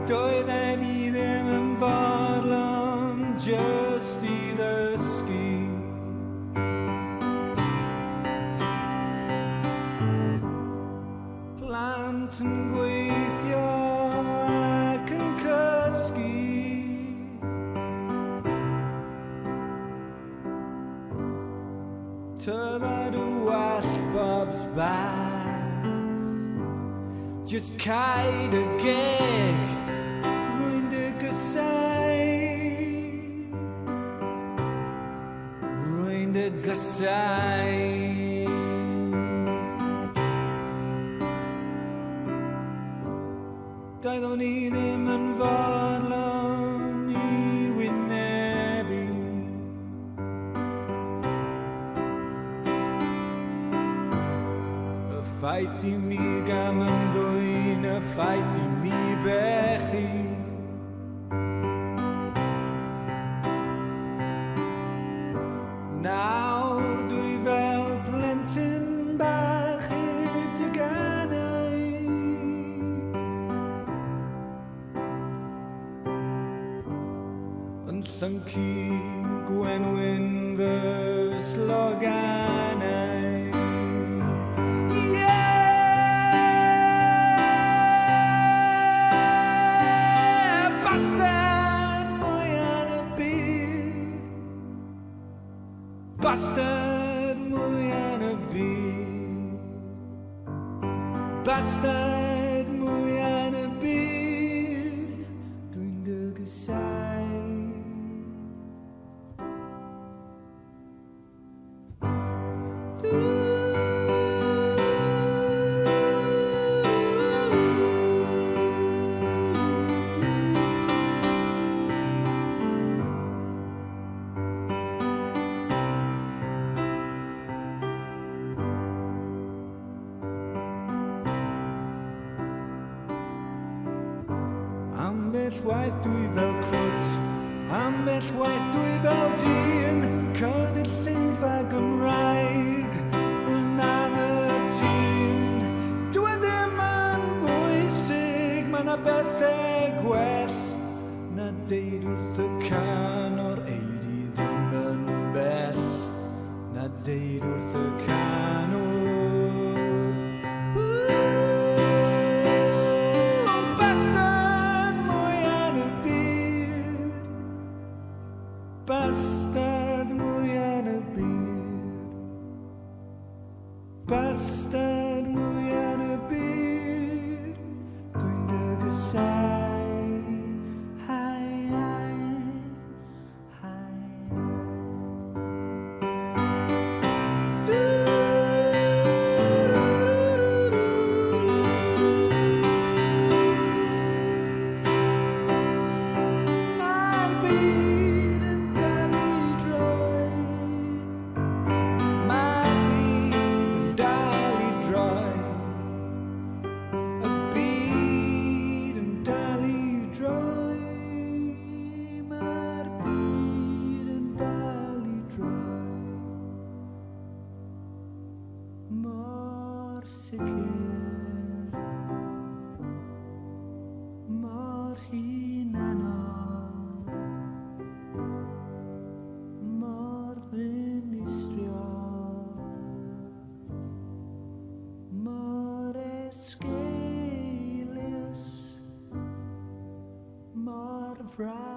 Doedden I ddim yn fodlon just I ddysgu. Plant yn gweithio ac yn cysgu. Tyfod y wallbobs bach, just caid y geg, rwy'n dy gysau, rwy'n dy gysau. Doeddwn i ddim yn fodlon I wynebu. Y ffaith I mi gam yn ddwyn, y ffaith I mi bechu. Nawr dwi fel plentyn bach heb teganau. Yn llyncu gwenwyn fy sloganau. Bastard mwy yn y byd. Bastard mwy yn y byd. Dwi'n dy gysau. Ambell waith dwi fel crwt, ambell waith dwi fel dyn, cynulleidfa Gymraeg yn anghytun. Dwi ddim yn bwysig, mae 'na bethau gwell na deud wrth y canwr eidi ddim yn bell, na deud wrth y canwr. Bastard mwy yn y byd. Bastard mwy yn y byd. Dwi'n dy gysau. Hai, hai, hai. Mor sicr, mor hunanol, mor ddinistriol, mor esgeulus, mor frâl.